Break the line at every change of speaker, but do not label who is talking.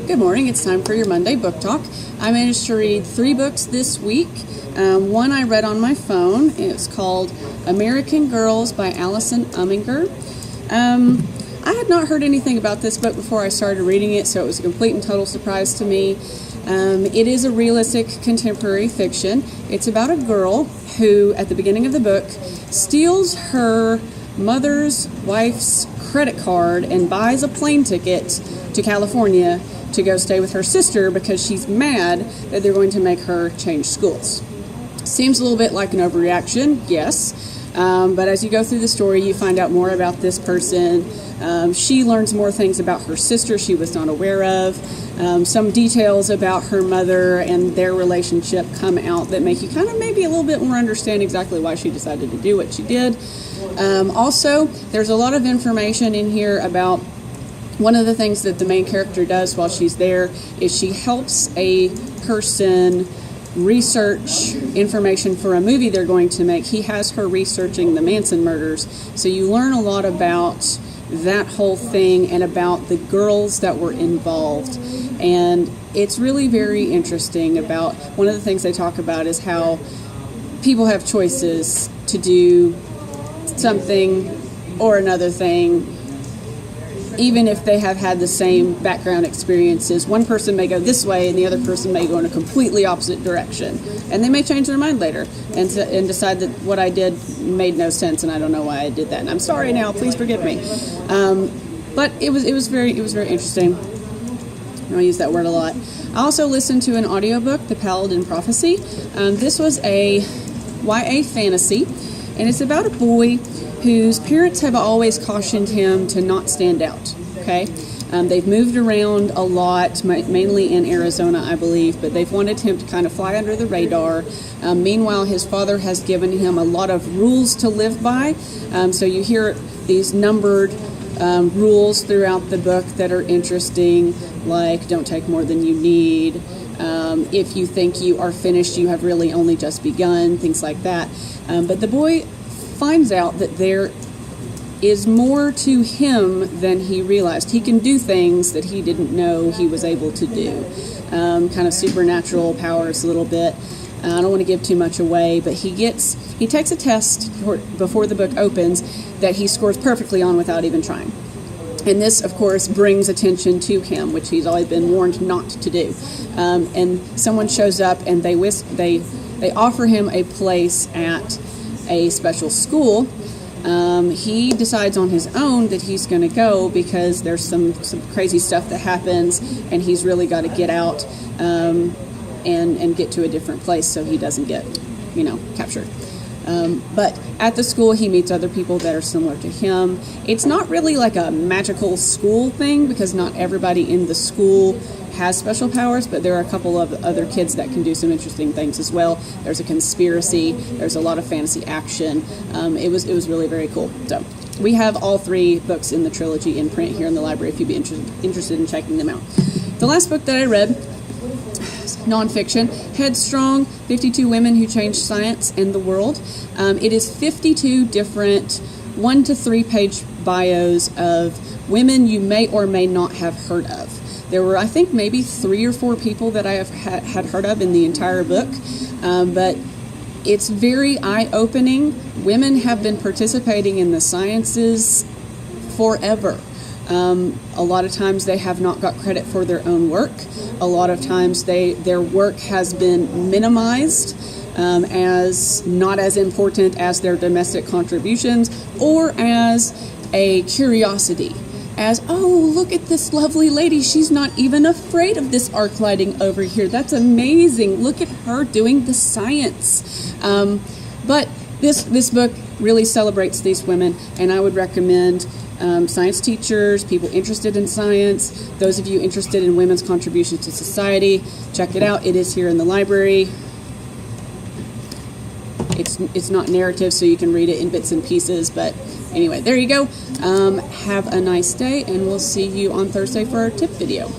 Good morning. It's time for your Monday book talk. I managed to read 3 books this week. One I read on my phone. It's called American Girls by Allison Umminger. I had not heard anything about this book before I started reading it, so it was a complete and total surprise to me. It is a realistic contemporary fiction. It's about a girl who, at the beginning of the book, steals her mother's wife's credit card and buys a plane ticket to California to go stay with her sister because she's mad that they're going to make her change schools. Seems a little bit like an overreaction, yes, but as you go through the story, you find out more about this person. She learns more things about her sister she was not aware of. Some details about her mother and their relationship come out that make you kind of maybe a little bit more understand exactly why she decided to do what she did. Also, there's a lot of information in here about one of the things that the main character does while she's there is she helps a person research information for a movie they're going to make. He has her researching the Manson murders, so you learn a lot about that whole thing and about the girls that were involved. And it's really very interesting. About one of the things they talk about is how people have choices to do something or another thing, even if they have had the same background experiences. One person may go this way and the other person may go in a completely opposite direction, and they may change their mind later and decide that what I did made no sense and I don't know why I did that, and I'm sorry now, please forgive me. But it was very interesting. I use that word a lot. I also listened to an audiobook, The Paladin Prophecy. This was a YA fantasy, and it's about a boy whose parents have always cautioned him to not stand out, okay? They've moved around a lot, mainly in Arizona, I believe, but they've wanted him to kind of fly under the radar. Meanwhile, his father has given him a lot of rules to live by. So you hear these numbered rules throughout the book that are interesting, like don't take more than you need. If you think you are finished, you have really only just begun, things like that. But the boy finds out that there is more to him than he realized. He can do things that he didn't know he was able to do. Kind of supernatural powers a little bit. I don't want to give too much away, but he takes a test before the book opens that he scores perfectly on without even trying. And this, of course, brings attention to him, which he's always been warned not to do. And someone shows up and they offer him a place at a special school. He decides on his own that he's going to go because there's some crazy stuff that happens, and he's really got to get out and get to a different place so he doesn't get, captured. But at the school, he meets other people that are similar to him. It's not really like a magical school thing because not everybody in the school has special powers, but there are a couple of other kids that can do some interesting things as well. There's a conspiracy. There's a lot of fantasy action. It was really very cool. So we have all 3 books in the trilogy in print here in the library if you'd be interested in checking them out. The last book that I read, nonfiction, Headstrong, 52 Women Who Changed Science and the World. It is 52 different 1 to 3 page bios of women you may or may not have heard of. There were, I think, maybe 3 or 4 people that I have had heard of in the entire book, but it's very eye-opening. Women have been participating in the sciences forever. A lot of times they have not got credit for their own work. A lot of times their work has been minimized as not as important as their domestic contributions or as a curiosity. As, oh, look at this lovely lady. She's not even afraid of this arc lighting over here. That's amazing. Look at her doing the science. But this book really celebrates these women, and I would recommend science teachers, people interested in science, those of you interested in women's contributions to society, check it out. It is here in the library. It's not narrative, so you can read it in bits and pieces, but anyway, there you go. Have a nice day, and we'll see you on Thursday for our tip video.